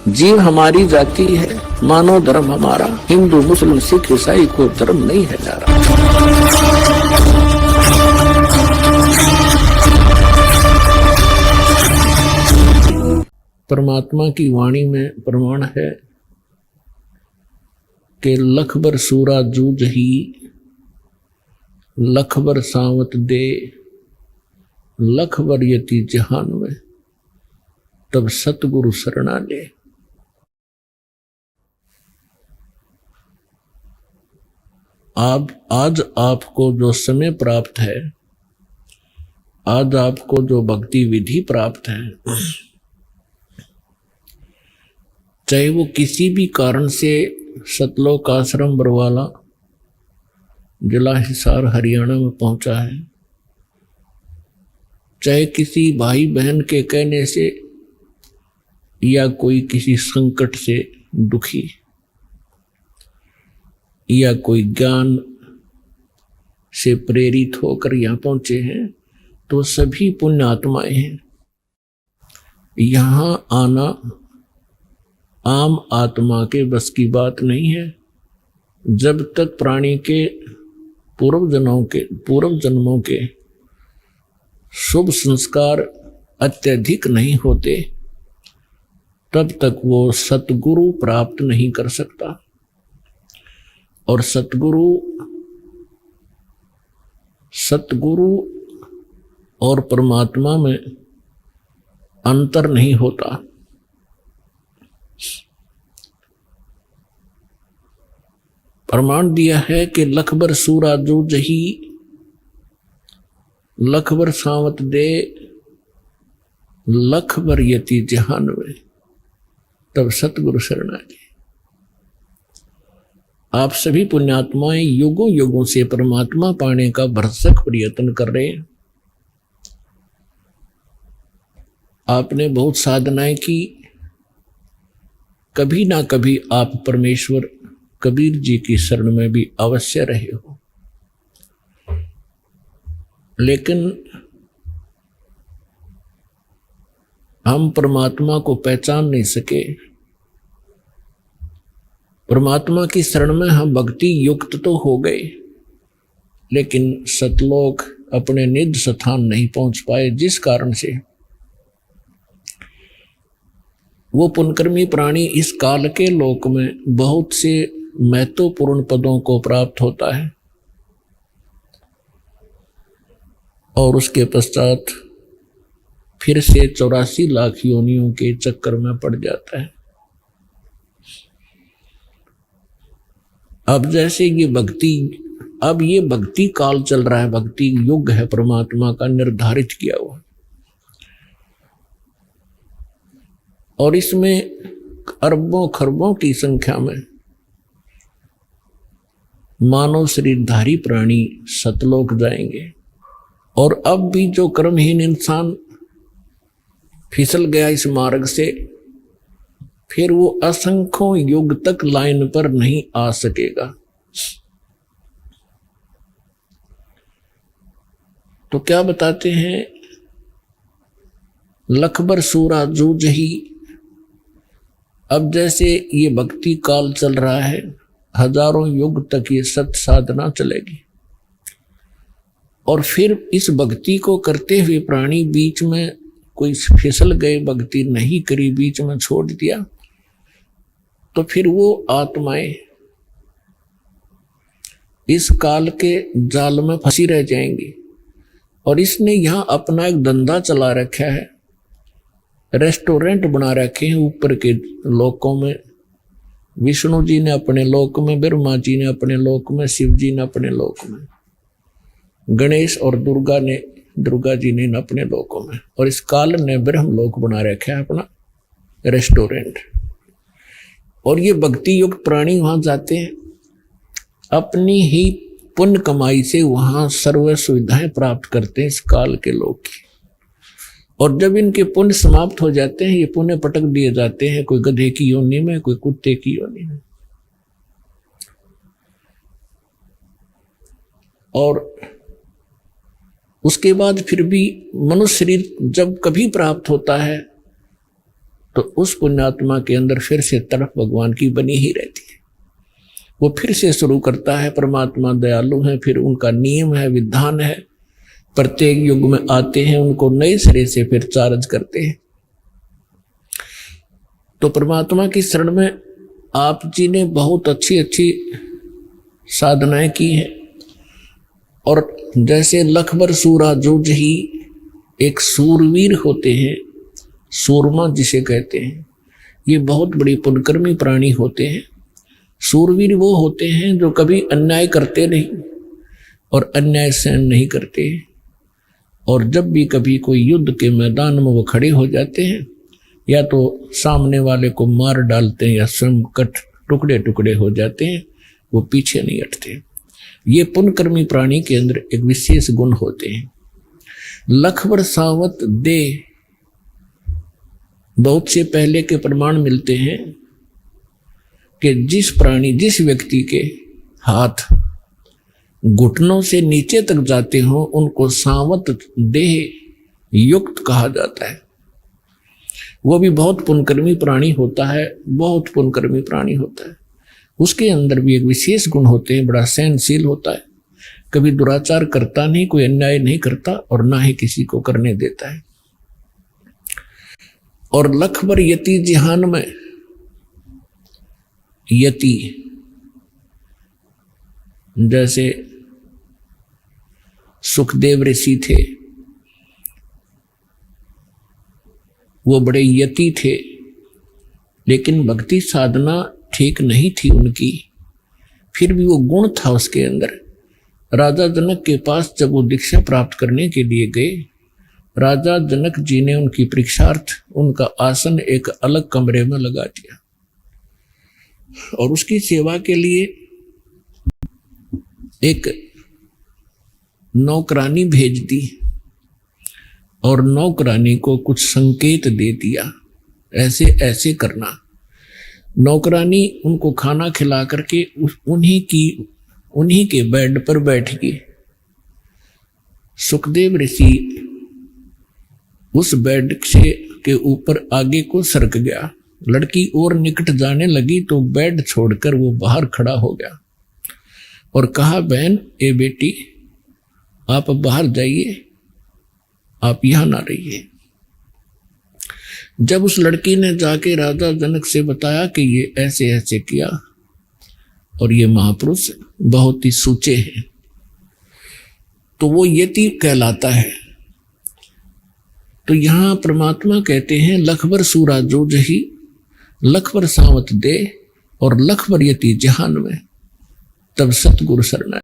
जीव हमारी जाति है, मानव धर्म हमारा, हिंदू मुस्लिम सिख ईसाई को धर्म नहीं है जा रहा। परमात्मा की वाणी में प्रमाण है कि लख बर सूरा जूझ ही, लख बर सावत दे, लख बर यति जहान में, तब सतगुरु शरणा ले। आज आपको जो समय प्राप्त है, आज आपको जो भक्ति विधि प्राप्त है, चाहे वो किसी भी कारण से सतलोक आश्रम बरवाला जिला हिसार हरियाणा में पहुंचा है, चाहे किसी भाई बहन के कहने से या कोई किसी संकट से दुखी, या कोई ज्ञान से प्रेरित होकर यहाँ पहुंचे हैं, तो सभी पुण्य आत्माएं हैं। यहाँ आना आम आत्मा के बस की बात नहीं है। जब तक प्राणी के पूर्व जन्मों के शुभ संस्कार अत्यधिक नहीं होते, तब तक वो सतगुरु प्राप्त नहीं कर सकता। और सतगुरु और परमात्मा में अंतर नहीं होता। प्रमाण दिया है कि लखबर सूरा जूझ ही, लखबर सावत दे, लखबर यति जहान में, तब सतगुरु शरणा ले। आप सभी पुण्यात्माएं युगों युगों से परमात्मा पाने का भरसक प्रयत्न कर रहे हैं। आपने बहुत साधनाएं की, कभी ना कभी आप परमेश्वर कबीर जी की शरण में भी अवश्य रहे हो, लेकिन हम परमात्मा को पहचान नहीं सके। परमात्मा की शरण में हम भक्ति युक्त तो हो गए, लेकिन सतलोक अपने निज स्थान नहीं पहुंच पाए, जिस कारण से वो पुण्यकर्मी प्राणी इस काल के लोक में बहुत से महत्वपूर्ण पदों को प्राप्त होता है और उसके पश्चात फिर से 84 लाख योनियों के चक्कर में पड़ जाता है। अब जैसे ये भक्ति काल चल रहा है, भक्ति युग है परमात्मा का निर्धारित किया हुआ, और इसमें अरबों खरबों की संख्या में मानव शरीरधारी प्राणी सतलोक जाएंगे। और अब भी जो कर्महीन इंसान फिसल गया इस मार्ग से, फिर वो असंख्यों युग तक लाइन पर नहीं आ सकेगा। तो क्या बताते हैं, लखबर सूरा जूझ ही। अब जैसे ये भक्ति काल चल रहा है, हजारों युग तक ये सत साधना चलेगी, और फिर इस भक्ति को करते हुए प्राणी बीच में कोई फिसल गए, भक्ति नहीं करी, बीच में छोड़ दिया, तो फिर वो आत्माएं इस काल के जाल में फंसी रह जाएंगी। और इसने यहां अपना एक धंधा चला रखा है, रेस्टोरेंट बना रखे हैं ऊपर के लोकों में। विष्णु जी ने अपने लोक में, ब्रह्मा जी ने अपने लोक में, शिव जी ने अपने लोक में, गणेश और दुर्गा जी ने अपने लोकों में, और इस काल ने ब्रह्म लोक बना रखा है अपना रेस्टोरेंट। और ये भक्ति युक्त प्राणी वहां जाते हैं, अपनी ही पुण्य कमाई से वहां सर्व सुविधाएं प्राप्त करते हैं इस काल के लोग की। और जब इनके पुण्य समाप्त हो जाते हैं, ये पुण्य पटक दिए जाते हैं, कोई गधे की योनि में, कोई कुत्ते की योनि में। और उसके बाद फिर भी मनुष्य शरीर जब कभी प्राप्त होता है, तो उस पुण्यात्मा के अंदर फिर से तड़प भगवान की बनी ही रहती है। वो फिर से शुरू करता है। परमात्मा दयालु है, फिर उनका नियम है, विधान है, प्रत्येक युग में आते हैं, उनको नए सिरे से फिर चार्ज करते हैं। तो परमात्मा की शरण में आप जी ने बहुत अच्छी अच्छी साधनाएं की हैं। और जैसे लखबर सूरा जूझ ही, एक सूरवीर होते हैं, सूरमा जिसे कहते हैं, ये बहुत बड़ी पुण्यकर्मी प्राणी होते हैं। सूरवीर वो होते हैं जो कभी अन्याय करते नहीं और अन्याय सहन नहीं करते, और जब भी कभी कोई युद्ध के मैदान में वो खड़े हो जाते हैं, या तो सामने वाले को मार डालते हैं या स्वयं कट टुकड़े टुकड़े हो जाते हैं, वो पीछे नहीं हटते। ये पुण्यकर्मी प्राणी के अंदर एक विशेष गुण होते हैं। लखबर सावत दे, बहुत से पहले के प्रमाण मिलते हैं कि जिस प्राणी, जिस व्यक्ति के हाथ घुटनों से नीचे तक जाते हो, उनको सावत देह युक्त कहा जाता है। वो भी बहुत पुण्यकर्मी प्राणी होता है, बहुत पुण्यकर्मी प्राणी होता है। उसके अंदर भी एक विशेष गुण होते हैं, बड़ा सहनशील होता है, कभी दुराचार करता नहीं, कोई अन्याय नहीं करता और ना ही किसी को करने देता है। और लखबर यति जिहान में, यति जैसे सुखदेव ऋषि थे, वो बड़े यति थे, लेकिन भक्ति साधना ठीक नहीं थी उनकी, फिर भी वो गुण था उसके अंदर। राजा जनक के पास जब वो दीक्षा प्राप्त करने के लिए गए, राजा जनक जी ने उनकी परीक्षार्थ उनका आसन एक अलग कमरे में लगा दिया और उसकी सेवा के लिए एक नौकरानी भेज दी और नौकरानी को कुछ संकेत दे दिया, ऐसे ऐसे करना। नौकरानी उनको खाना खिला करके उन्हीं के बेड पर बैठ गई। सुखदेव ऋषि उस बेड से के ऊपर आगे को सरक गया, लड़की और निकट जाने लगी तो बेड छोड़कर वो बाहर खड़ा हो गया और कहा, बहन ए बेटी, आप बाहर जाइए, आप यहां ना रहिए। जब उस लड़की ने जाके राजा जनक से बताया कि ये ऐसे ऐसे किया और ये महापुरुष बहुत ही सूचे हैं, तो वो यति कहलाता है। तो यहां परमात्मा कहते हैं लखबर सूरा जो जही, लखबर सावत दे और लखबर यति जहान में, तब सतगुरु शरण।